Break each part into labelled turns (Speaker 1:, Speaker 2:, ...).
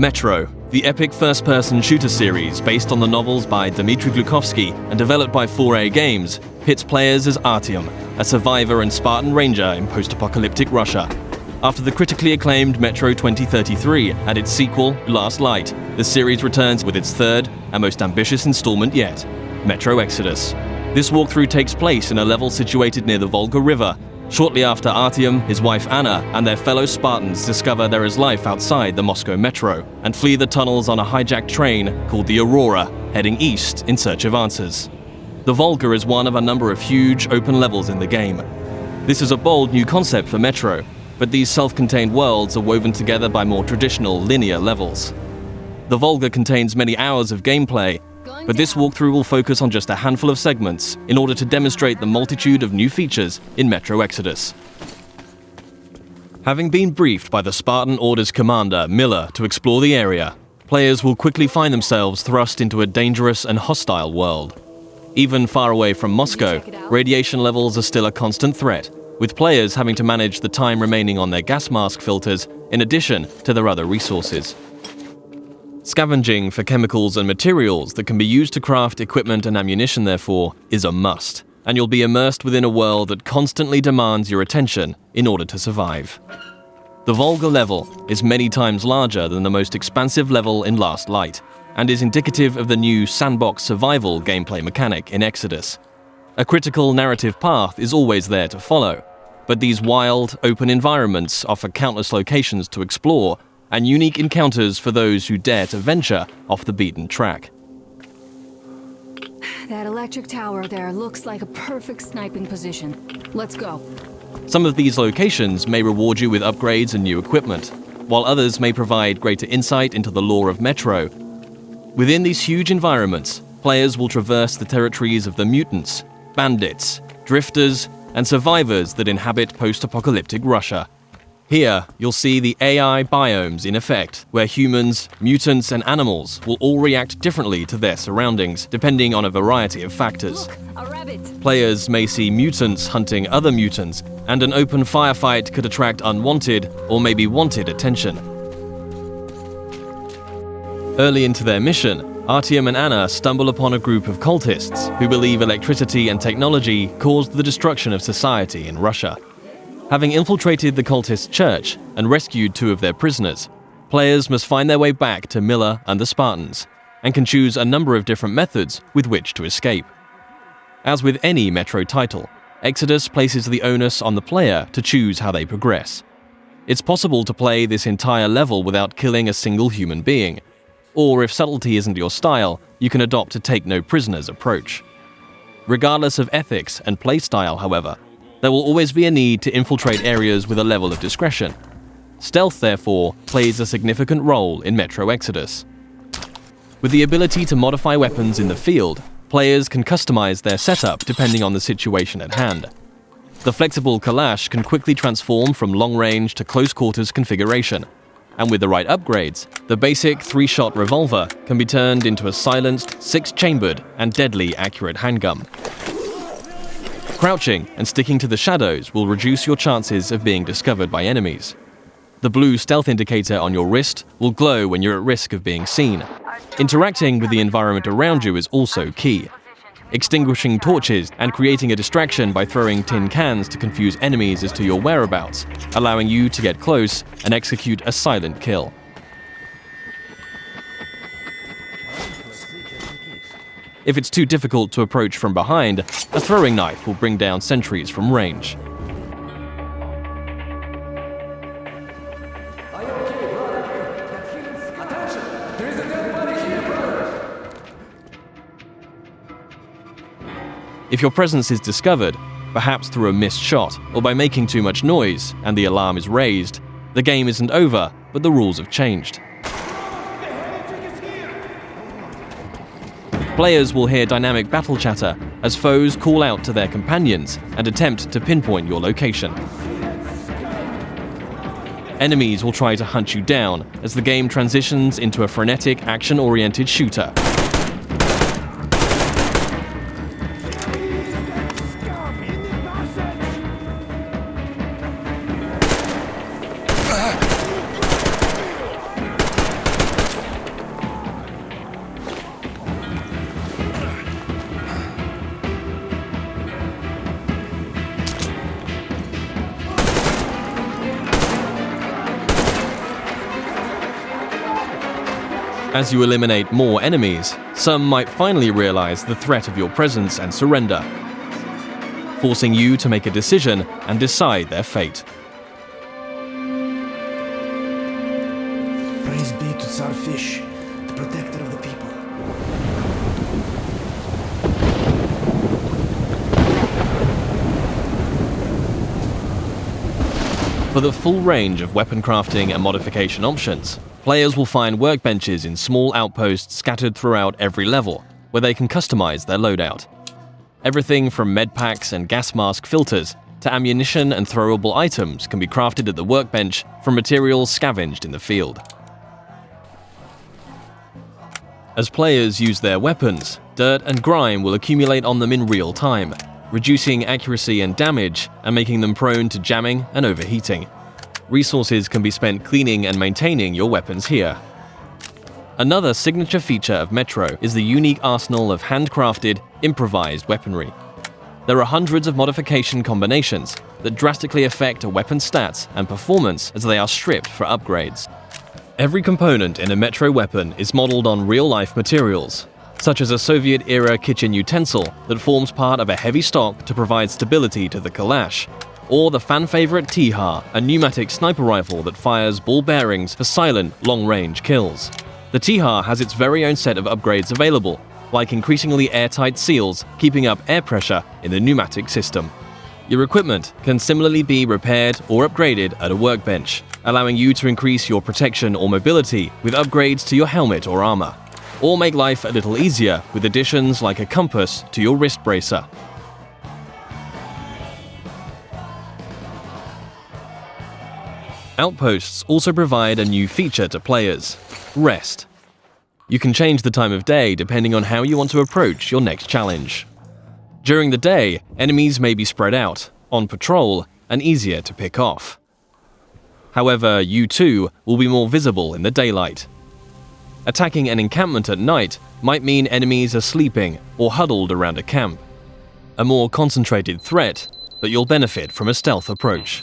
Speaker 1: Metro, the epic first-person shooter series based on the novels by Dmitry Glukovsky and developed by 4A Games, pits players as Artyom, a survivor and Spartan ranger in post-apocalyptic Russia. After the critically acclaimed Metro 2033 and its sequel, Last Light, the series returns with its third and most ambitious installment yet, Metro Exodus. This walkthrough takes place in a level situated near the Volga River. Shortly after Artyom, his wife Anna, and their fellow Spartans discover there is life outside the Moscow metro and flee the tunnels on a hijacked train called the Aurora, heading east in search of answers. The Volga is one of a number of huge open levels in the game. This is a bold new concept for Metro, but these self-contained worlds are woven together by more traditional linear levels. The Volga contains many hours of gameplay, but this walkthrough will focus on just a handful of segments in order to demonstrate the multitude of new features in Metro Exodus. Having been briefed by the Spartan Order's commander, Miller, to explore the area, players will quickly find themselves thrust into a dangerous and hostile world. Even far away from Moscow, radiation levels are still a constant threat, with players having to manage the time remaining on their gas mask filters in addition to their other resources. Scavenging for chemicals and materials that can be used to craft equipment and ammunition, therefore, is a must, and you'll be immersed within a world that constantly demands your attention in order to survive. The Volga level is many times larger than the most expansive level in Last Light, and is indicative of the new sandbox survival gameplay mechanic in Exodus. A critical narrative path is always there to follow, but these wild, open environments offer countless locations to explore and unique encounters for those who dare to venture off the beaten track.
Speaker 2: That electric tower there looks like a perfect sniping position. Let's go.
Speaker 1: Some of these locations may reward you with upgrades and new equipment, while others may provide greater insight into the lore of Metro. Within these huge environments, players will traverse the territories of the mutants, bandits, drifters, and survivors that inhabit post-apocalyptic Russia. Here, you'll see the AI biomes in effect, where humans, mutants, and animals will all react differently to their surroundings, depending on a variety of factors.
Speaker 2: Look, a rabbit.
Speaker 1: Players may see mutants hunting other mutants, and an open firefight could attract unwanted or maybe wanted attention. Early into their mission, Artyom and Anna stumble upon a group of cultists who believe electricity and technology caused the destruction of society in Russia. Having infiltrated the cultist church and rescued 2 of their prisoners, players must find their way back to Miller and the Spartans, and can choose a number of different methods with which to escape. As with any Metro title, Exodus places the onus on the player to choose how they progress. It's possible to play this entire level without killing a single human being, or if subtlety isn't your style, you can adopt a take-no-prisoners approach. Regardless of ethics and playstyle, however, there will always be a need to infiltrate areas with a level of discretion. Stealth, therefore, plays a significant role in Metro Exodus. With the ability to modify weapons in the field, players can customize their setup depending on the situation at hand. The flexible Kalash can quickly transform from long-range to close-quarters configuration, and with the right upgrades, the basic 3-shot revolver can be turned into a silenced, 6-chambered, and deadly accurate handgun. Crouching and sticking to the shadows will reduce your chances of being discovered by enemies. The blue stealth indicator on your wrist will glow when you're at risk of being seen. Interacting with the environment around you is also key. Extinguishing torches and creating a distraction by throwing tin cans to confuse enemies as to your whereabouts, allowing you to get close and execute a silent kill. If it's too difficult to approach from behind, a throwing knife will bring down sentries from range. If your presence is discovered, perhaps through a missed shot or by making too much noise and the alarm is raised, the game isn't over, but the rules have changed. Players will hear dynamic battle chatter as foes call out to their companions and attempt to pinpoint your location. Enemies will try to hunt you down as the game transitions into a frenetic, action-oriented shooter. As you eliminate more enemies, some might finally realize the threat of your presence and surrender, forcing you to make a decision and decide their fate.
Speaker 3: Praise be to Tsar Fish, the protector of the people.
Speaker 1: For the full range of weapon crafting and modification options, players will find workbenches in small outposts scattered throughout every level, where they can customize their loadout. Everything from medpacks and gas mask filters to ammunition and throwable items can be crafted at the workbench from materials scavenged in the field. As players use their weapons, dirt and grime will accumulate on them in real time, reducing accuracy and damage and making them prone to jamming and overheating. Resources can be spent cleaning and maintaining your weapons here. Another signature feature of Metro is the unique arsenal of handcrafted, improvised weaponry. There are hundreds of modification combinations that drastically affect a weapon's stats and performance as they are stripped for upgrades. Every component in a Metro weapon is modeled on real-life materials, such as a Soviet-era kitchen utensil that forms part of a heavy stock to provide stability to the Kalash, or the fan-favorite T-HAR, a pneumatic sniper rifle that fires ball bearings for silent, long-range kills. The T-HAR has its very own set of upgrades available, like increasingly airtight seals keeping up air pressure in the pneumatic system. Your equipment can similarly be repaired or upgraded at a workbench, allowing you to increase your protection or mobility with upgrades to your helmet or armor, or make life a little easier with additions like a compass to your wrist bracer. Outposts also provide a new feature to players: rest. You can change the time of day depending on how you want to approach your next challenge. During the day, enemies may be spread out, on patrol, and easier to pick off. However, you too will be more visible in the daylight. Attacking an encampment at night might mean enemies are sleeping or huddled around a camp. A more concentrated threat, but you'll benefit from a stealth approach.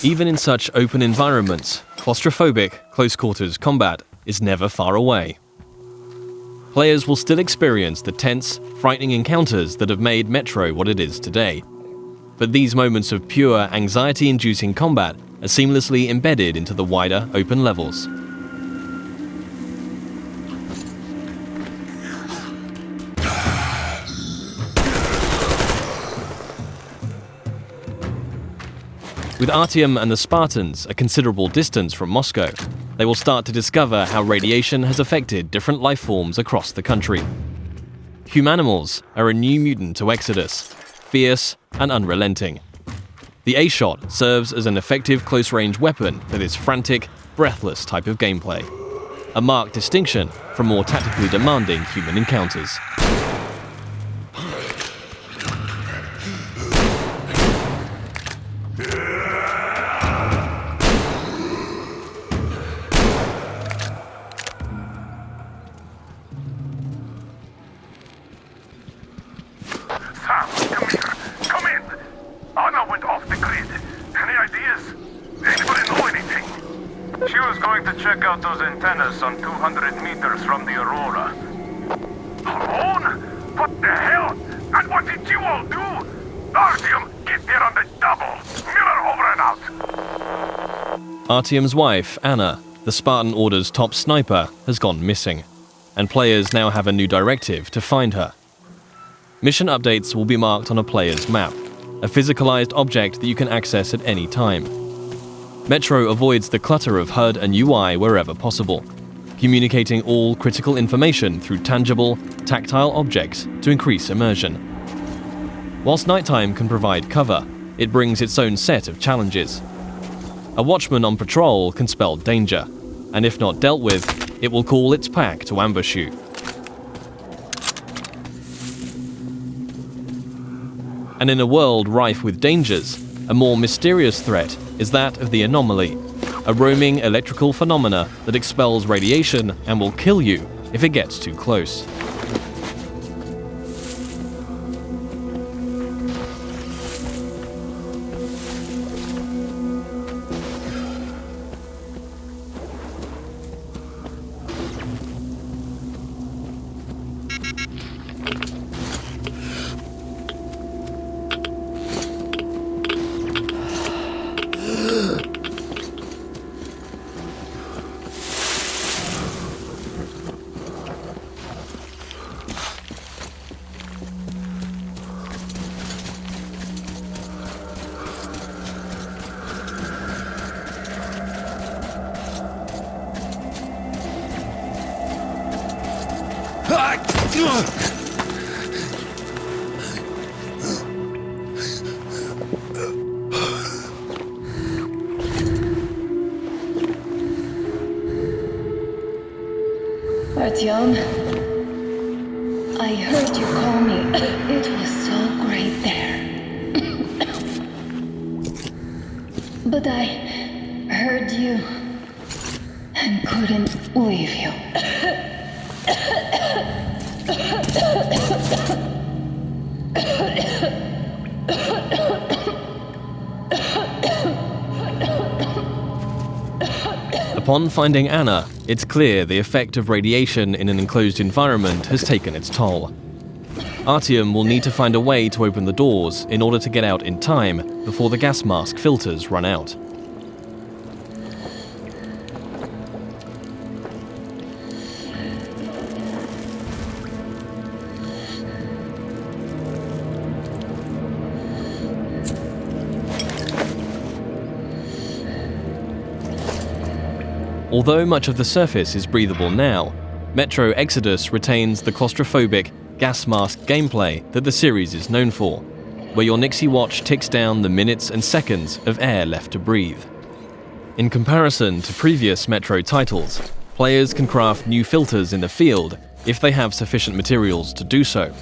Speaker 1: Even in such open environments, claustrophobic, close-quarters combat is never far away. Players will still experience the tense, frightening encounters that have made Metro what it is today. But these moments of pure, anxiety-inducing combat are seamlessly embedded into the wider, open levels. With Artyom and the Spartans a considerable distance from Moscow, they will start to discover how radiation has affected different life forms across the country. Humanimals are a new mutant to Exodus, fierce and unrelenting. The A-Shot serves as an effective close-range weapon for this frantic, breathless type of gameplay, a marked distinction from more tactically demanding human encounters.
Speaker 4: Check out those antennas some 200 meters from the Aurora. Alone? What the hell? And what did you all do? Artyom, get there on the double! Miller over and out!
Speaker 1: Artyom's wife, Anna, the Spartan Order's top sniper, has gone missing, and players now have a new directive to find her. Mission updates will be marked on a player's map, a physicalized object that you can access at any time. Metro avoids the clutter of HUD and UI wherever possible, communicating all critical information through tangible, tactile objects to increase immersion. Whilst nighttime can provide cover, it brings its own set of challenges. A watchman on patrol can spell danger, and if not dealt with, it will call its pack to ambush you. And in a world rife with dangers, a more mysterious threat is that of the anomaly, a roaming electrical phenomena that expels radiation and will kill you if it gets too close.
Speaker 5: Artyom, I heard you call me. It was so great there. But I heard you and couldn't leave you.
Speaker 1: Upon finding Anna, it's clear the effect of radiation in an enclosed environment has taken its toll. Artyom will need to find a way to open the doors in order to get out in time before the gas mask filters run out. Although much of the surface is breathable now, Metro Exodus retains the claustrophobic, gas mask gameplay that the series is known for, where your Nixie watch ticks down the minutes and seconds of air left to breathe. In comparison to previous Metro titles, players can craft new filters in the field if they have sufficient materials to do so,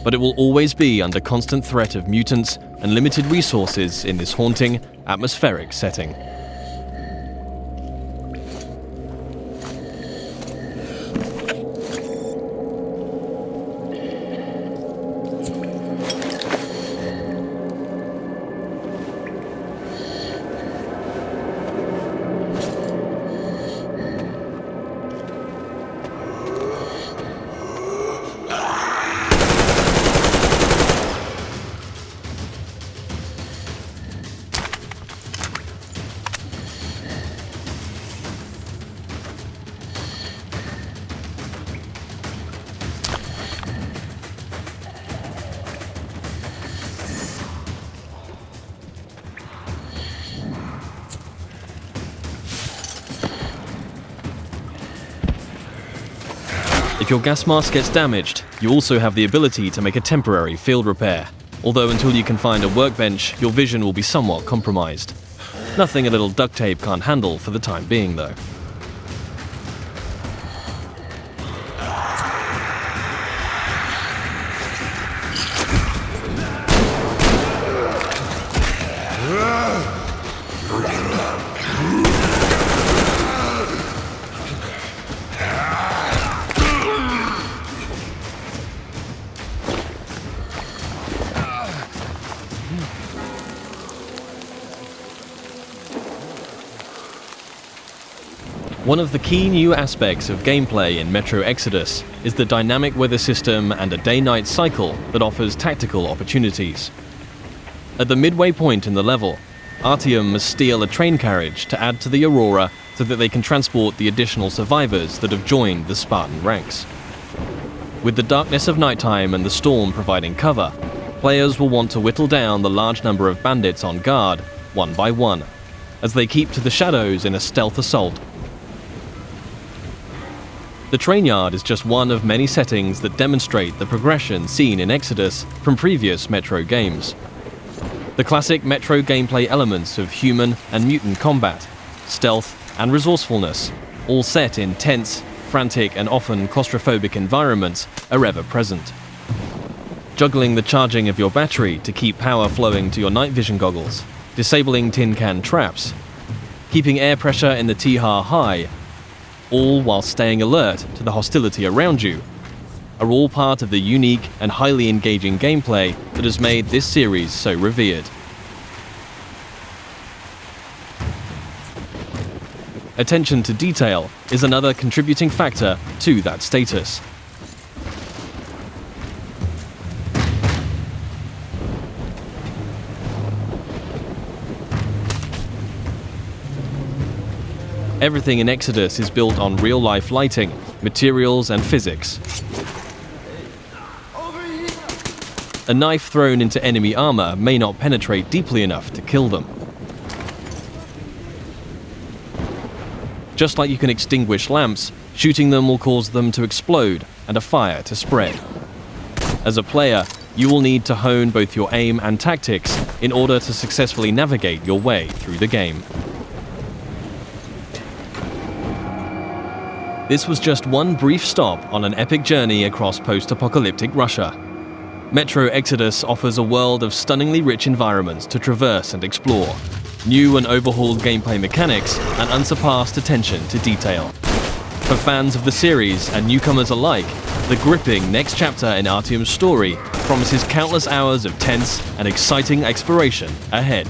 Speaker 1: but it will always be under constant threat of mutants and limited resources in this haunting, atmospheric setting. If your gas mask gets damaged, you also have the ability to make a temporary field repair, although until you can find a workbench, your vision will be somewhat compromised. Nothing a little duct tape can't handle for the time being, though. One of the key new aspects of gameplay in Metro Exodus is the dynamic weather system and a day-night cycle that offers tactical opportunities. At the midway point in the level, Artyom must steal a train carriage to add to the Aurora so that they can transport the additional survivors that have joined the Spartan ranks. With the darkness of nighttime and the storm providing cover, players will want to whittle down the large number of bandits on guard, one by one, as they keep to the shadows in a stealth assault. The train yard is just one of many settings that demonstrate the progression seen in Exodus from previous Metro games. The classic Metro gameplay elements of human and mutant combat, stealth and resourcefulness, all set in tense, frantic and often claustrophobic environments are ever present. Juggling the charging of your battery to keep power flowing to your night vision goggles, disabling tin can traps, keeping air pressure in the T-HAR high, all while staying alert to the hostility around you, are all part of the unique and highly engaging gameplay that has made this series so revered. Attention to detail is another contributing factor to that status. Everything in Exodus is built on real-life lighting, materials, and physics. A knife thrown into enemy armor may not penetrate deeply enough to kill them. Just like you can extinguish lamps, shooting them will cause them to explode and a fire to spread. As a player, you will need to hone both your aim and tactics in order to successfully navigate your way through the game. This was just one brief stop on an epic journey across post-apocalyptic Russia. Metro Exodus offers a world of stunningly rich environments to traverse and explore, new and overhauled gameplay mechanics, and unsurpassed attention to detail. For fans of the series and newcomers alike, the gripping next chapter in Artyom's story promises countless hours of tense and exciting exploration ahead.